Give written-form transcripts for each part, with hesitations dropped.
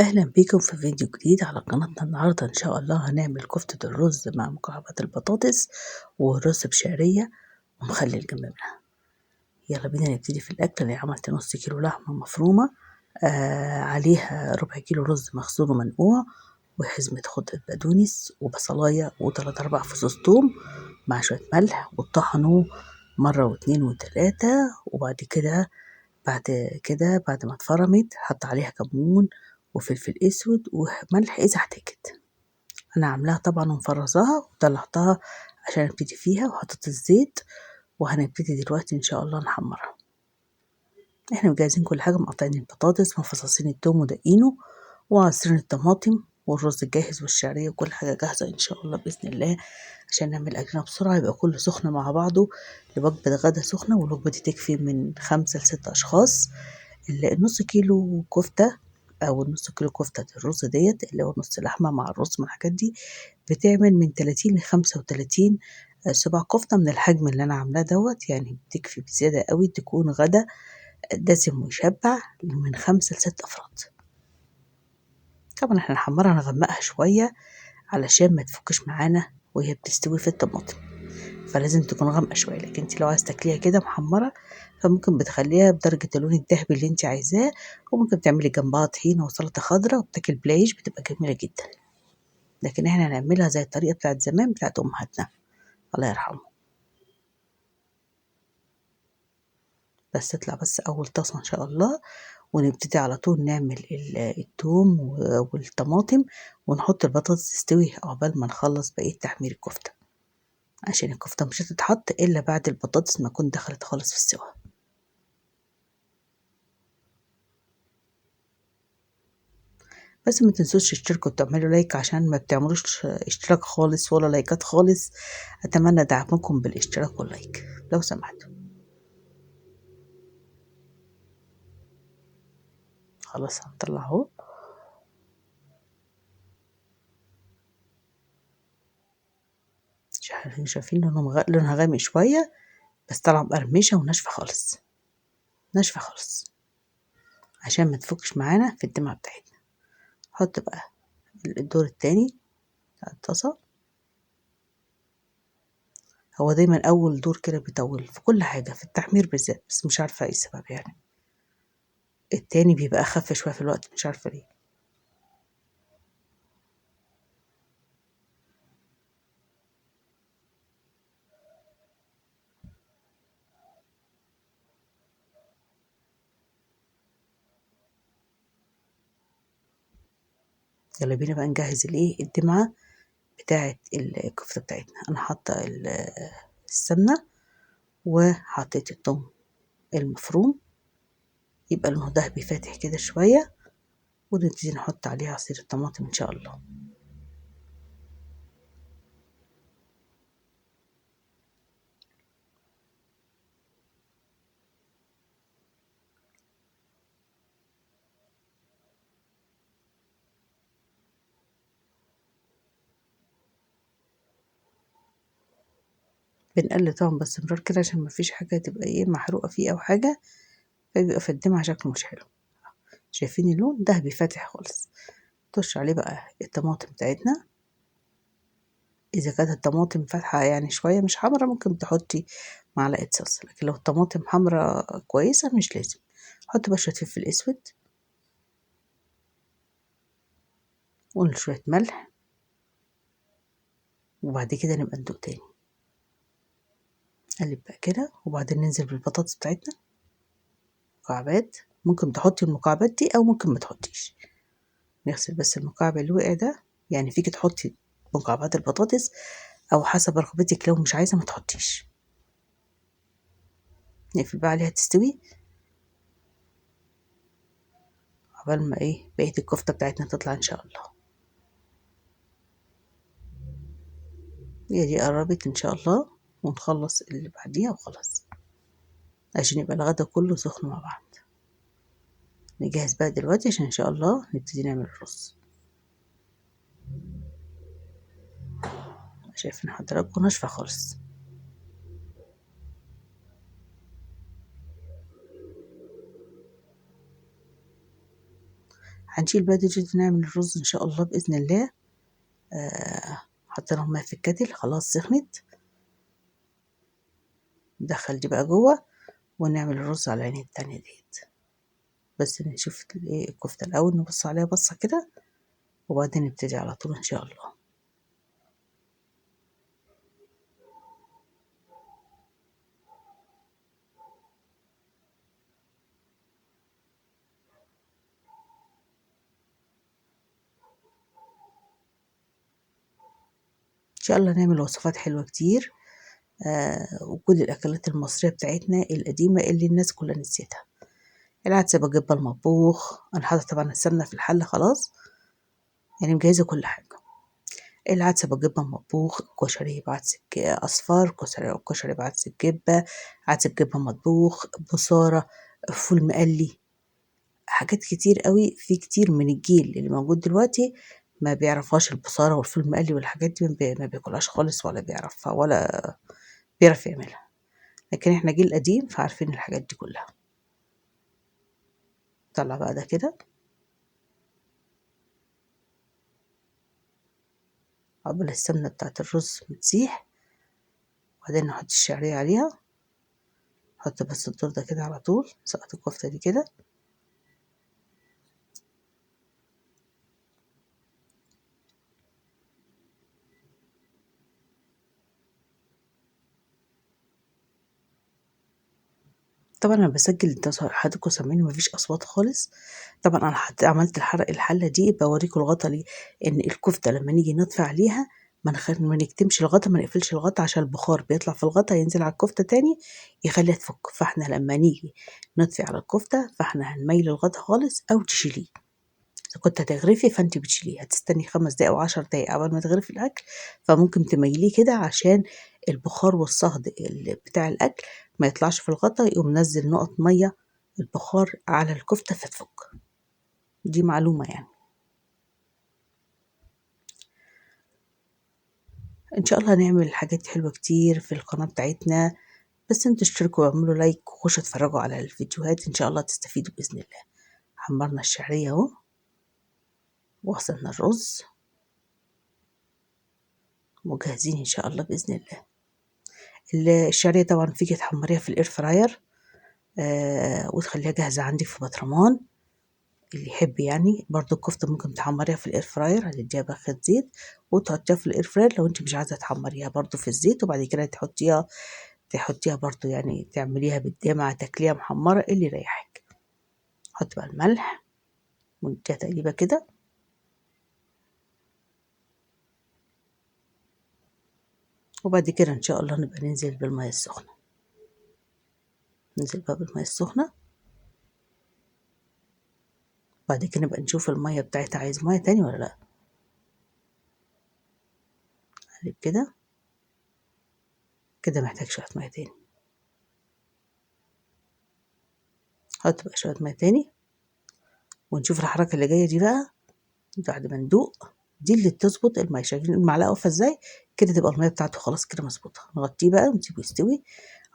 أهلا بيكم في فيديو جديد على قناتنا. النهاردة إن شاء الله هنعمل كفتة الرز مع مكعبات البطاطس ورز بشعرية ومخلل جنب منها. يلا بينا نبتدي في الأكل. اللي عملت نص كيلو لحمة مفرومة، عليها ربع كيلو رز مغسول ومنقوع، وحزمة خضرة بقدونس وبصلاية وتلات أربع فصوص توم مع شوية ملح، وطحنوه مرة واتنين وتلاتة. وبعد كده بعد ما اتفرمت حط عليها كمون وفلفل اسود وملح اذا احتاجت. انا عاملاها طبعا ومفرزاها وطلعتها عشان ابتدي فيها، وحطيت الزيت وهنبتدي دلوقتي ان شاء الله نحمرها. احنا مجهزين كل حاجه، مقطعين البطاطس مفصصين التوم ودقينه وعصرين الطماطم والرز جاهز والشعريه وكل حاجه جاهزه ان شاء الله باذن الله، عشان نعمل اكلنا بسرعه يبقى كله سخن مع بعضه لوجبه غدا سخنه. والوجبه دي تكفي من 5 ل6 اشخاص. النص كيلو كفتة أو النص كيلو كفتة الرز ديت اللي هو نص لحمة مع الرز مع الحاجات دي بتعمل من 30 ل35 صباع كفتة من الحجم اللي أنا عاملاه دوت. يعني بتكفي بزيادة قوي تكون غدا دسم ويشبع من 5 ل6 أفراد. طبعا احنا نحمرها نغمقها شوية علشان ما تفكش معانا وهي بتستوي في الطماطم، فلازم تكون غامقة شوية. لكن انت لو عايز تاكليها كده محمرة فممكن بتخليها بدرجة اللون الذهبي اللي انت عايزاه، وممكن تعملي جنبها طحينة وسلطة خضراء وبتاكل بلايش بتبقى جميلة جدا. لكن احنا هنعملها زي الطريقة بتاعت زمان بتاعت أمهاتنا الله يرحمه. بس تطلع بس أول طاسة إن شاء الله، ونبتدي على طول نعمل التوم والطماطم ونحط البطاطس تستوي عقبال ما نخلص بقية تحمير الكفتة، عشان الكفتة مش هتتحط إلا بعد البطاطس ما تكون دخلت خالص في السوا. بس ما تنسوش تشتركوا وتعملوا لايك عشان ما بتعملوش اشتراك خالص ولا لايكات خالص. اتمنى دعمكم بالاشتراك واللايك لو سمحتوا. خلاص هنطلع اهو. شايفين لونها غامق شويه، بس طالعه مقرمشه وناشفه خالص، ناشفه خالص عشان ما تفكش معانا في الدمعه بتاعتنا. حط بقى الدور التاني على الطاسه. هو دايما اول دور كده بيطول في كل حاجه في التحمير بالذات، بس مش عارفه ايه السبب يعني. التاني بيبقى اخف شويه في الوقت، مش عارفه ليه. يلا بينا بقى نجهز الدمعه بتاعة الكفتة بتاعتنا. أنا حاطة السمنة وحطيت الثوم المفروم يبقى لونه دهبي فاتح كده شوية، ونبتدي نحط عليه عصير الطماطم إن شاء الله. بنقلب طبعا باستمرار كده عشان مفيش حاجة تبقى محروقة فيه أو حاجة، فبيبقى في الدمعة شكله مش حلو. شايفين اللون دهبي فاتح خالص. نطش عليه بقى الطماطم بتاعتنا. إذا كانت الطماطم فاتحة يعني شوية مش حمرا ممكن تحطي معلقة صلصة، لكن لو الطماطم حمرا كويسة مش لازم. حط بقى شوية فلفل أسود وشوية ملح، وبعد كده نبقى ندوق تاني. قلب بقى كده وبعدين ننزل بالبطاطس بتاعتنا مكعبات. ممكن تحطي المكعبات دي او ممكن ما تحطيش. نغسل بس المكعب اللي وقع ده، يعني فيك تحطي مكعبات البطاطس او حسب رغبتك، لو مش عايزه ما تحطيش. نقفل بقى عليها تستوي عقبال ما بقيه الكفته بتاعتنا تطلع ان شاء الله. هي دي قربت ان شاء الله، ونخلص اللي بعديها وخلاص عشان يبقى الغدا كله سخن مع بعض. نجهز بقى دلوقتي عشان ان شاء الله نبتدي نعمل الرز. شايفين حضراتكم ناشفه خالص. هنشيل بقى دلوقتي نعمل الرز ان شاء الله باذن الله. حطينا الميه في الكتل خلاص سخنت، ندخل دي بقى جوه ونعمل الرز على العين التانية ديت. بس نشوف ايه الكفتة الأول، نبص عليها بصة كده وبعدين نبتدي على طول إن شاء الله. إن شاء الله نعمل وصفات حلوة كتير، وكل الأكلات المصرية بتاعتنا القديمة اللي الناس كلها نسيتها. العدس بجيب المطبوخ، أنا حاطة طبعا السمنة في الحلة خلاص، يعني مجهزة كل حاجة. العدس بجيبها مطبوخ، الكشري بعدس أصفر، كشري بعدس الجبة، عدس بجيبها مطبوخ، بصارة، فول مقلي، حاجات كتير قوي. في كتير من الجيل اللي موجود دلوقتي ما بيعرفهاش البصارة والفول المقلي والحاجات دي، ما بياكلهاش خالص ولا بيعرفها ولا بيعرف يعملها. لكن احنا جيل قديم فعارفين الحاجات دي كلها. طلع بقى ده كده قبل السمنة بتاعت الرز بتسيح، وبعدين نحط الشعرية عليها، نحط بس الدور ده كده على طول، سقط الكفتة دي كده. طبعا انا بسجل حضراتكم سامعين مفيش اصوات خالص. طبعا انا عملت الحله دي بوريكم الغطا ليه، ان الكفته لما نيجي نطفي عليها ما نكتمش الغطا، ما نقفلش الغطا عشان البخار بيطلع في الغطا ينزل على الكفته تاني يخليها تفك. فاحنا لما نيجي نطفي على الكفته فاحنا هنميل الغطا خالص او تشيليه. إذا كنت هتغرفي فانت بتشيليه، هتستني 5 دقايق او 10 دقايق قبل ما تغرفي الاكل، فممكن تميليه كده عشان البخار والصهد بتاع الاكل ما يطلعش في الغطا، يقوم نزل نقط ميه البخار على الكفته فتفك. دي معلومه يعني. ان شاء الله هنعمل حاجات حلوه كتير في القناه بتاعتنا، بس انتوا اشتركوا واعملوا لايك وخشوا اتفرجوا على الفيديوهات، ان شاء الله تستفيدوا باذن الله. حمرنا الشعريه اهو، وغسلنا الرز، وجاهزين ان شاء الله باذن الله. الشعريه طبعا فيكي تحمريها في الاير فراير، وتخليها جاهزة عندك في برطمان. اللي يحب يعني برضو الكفتة ممكن تحمريها في الاير فراير، هتديها بخة زيت وتحطيها في الاير فراير لو انت مش عايزة تحمريها برضو في الزيت، وبعد كده تحطيها برضو يعني تعمليها بالدمعة تاكليها محمرة اللي يريحك. حط بقى الملح ونديها تقليبة كده، وبعد كده ان شاء الله نبقى ننزل بالمية السخنة. ننزل بقى بالمية السخنة، بعد كده نبقى نشوف المية بتاعتها عايز مية تاني ولا لا. قلب كده، كده محتاج شوية مية تاني، حط بقى شوية مية تاني ونشوف الحركة اللي جاية دي بقى. بعد ما ندوق دي اللي تظبط المية، شايفين المعلقة واقفة ازاي كده، تبقى المية بتاعته خلاص كده مظبوطة. نغطيه بقى ونسيبه يستوي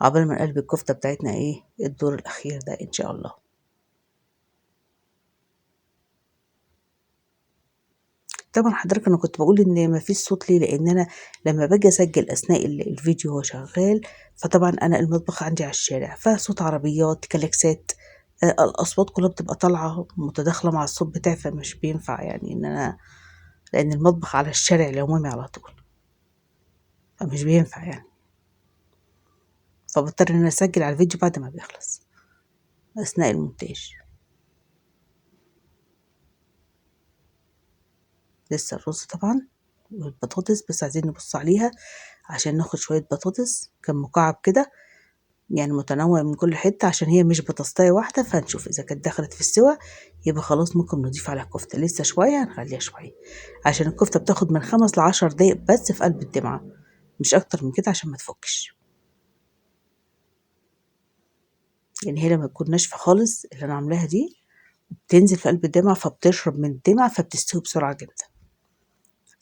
عقبال ما نقلب الكفتة بتاعتنا ايه الدور الأخير ده إن شاء الله. طبعا حضرتك أنا كنت بقول إن مفيش صوت ليه، لأن أنا لما باجي أسجل أثناء الفيديو وهو شغال، فطبعا أنا المطبخ عندي على الشارع، فصوت عربيات كلاكسات، الأصوات كلها بتبقى طالعة متداخلة مع الصوت بتاعي، فمش بينفع يعني إن أنا، لأن المطبخ على الشارع العمومي على طول، فمش بينفع يعني، فبضطر ان انا اسجل على الفيديو بعد ما بيخلص اثناء المونتاج. لسه الرز طبعا والبطاطس بس عايزين نبص عليها عشان ناخد شوية بطاطس كان مكعب كده، يعني متنوع من كل حتة، عشان هي مش بطاطساية واحدة، فنشوف اذا كانت دخلت في السوا يبقى خلاص ممكن نضيف على الكفتة. لسه شوية هنخليها شوية عشان الكفتة بتاخد من 5 ل10 دقايق بس في قلب الدمعة، مش اكتر من كده عشان ما تفكش. يعني هي لما تكون ناشفة خالص اللي انا عاملاها دي بتنزل في قلب الدمعة فبتشرب من الدمعة فبتستوي بسرعة جدا،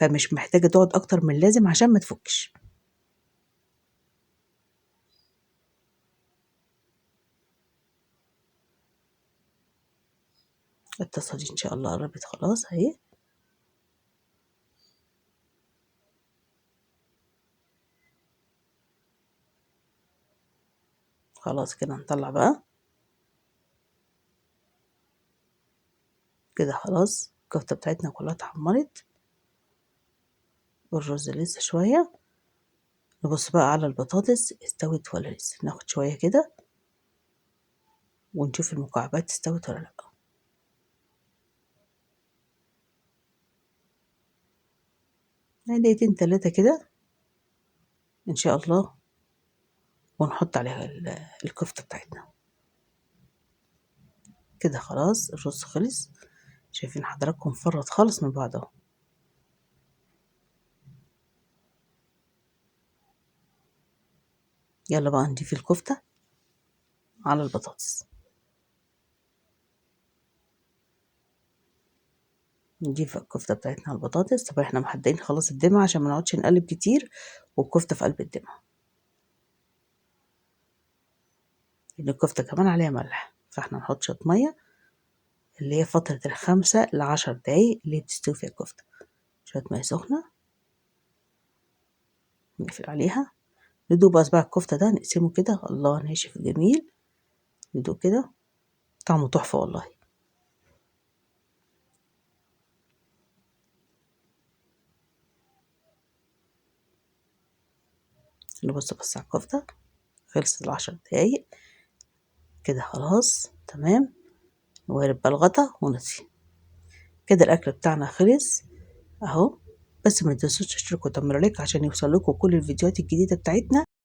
فمش محتاجة تقعد أكتر من اللازم عشان ما تفكش. الطاسة دي إن شاء الله قربت خلاص أهي. خلاص كده نطلع بقى كده. خلاص الكفتة بتاعتنا كلها اتحمرت والرز لسه شوية. نبص بقى على البطاطس استوت ولا لسه، ناخد شوية كده ونشوف المكعبات استوت ولا لأ. يعني دقيقتين 3 كده إن شاء الله، ونحط عليها الكفتة بتاعتنا كده. خلاص الرز خلص، شايفين حضراتكم فرط خالص من بعض اهو. يلا بقى نضيف الكفتة على البطاطس. نضيف الكفتة بتاعتنا على البطاطس. طبعا احنا محددين خلاص الدمعة عشان ما نقعدش نقلب كتير والكفتة في قلب الدمعة، لأن الكفتة كمان عليها ملح، فاحنا نحط شوية مية اللي هي فترة 5 ل10 دقايق اللي بتستوي فيها الكفتة. شوية مية سخنة نقفل عليها، ندوب بقى الكفتة ده نقسمه كده. الله ناشف جميل، ندوق كده طعمه تحفة والله. نبص بس على الكفتة، خلصت 10 دقايق كده خلاص تمام. نوارب بقى الغطا ونطفي كده. الأكل بتاعنا خلص اهو. بس ما تنسوش تشتركوا وتعملوا لايك عشان يوصل لكم كل الفيديوهات الجديدة بتاعتنا.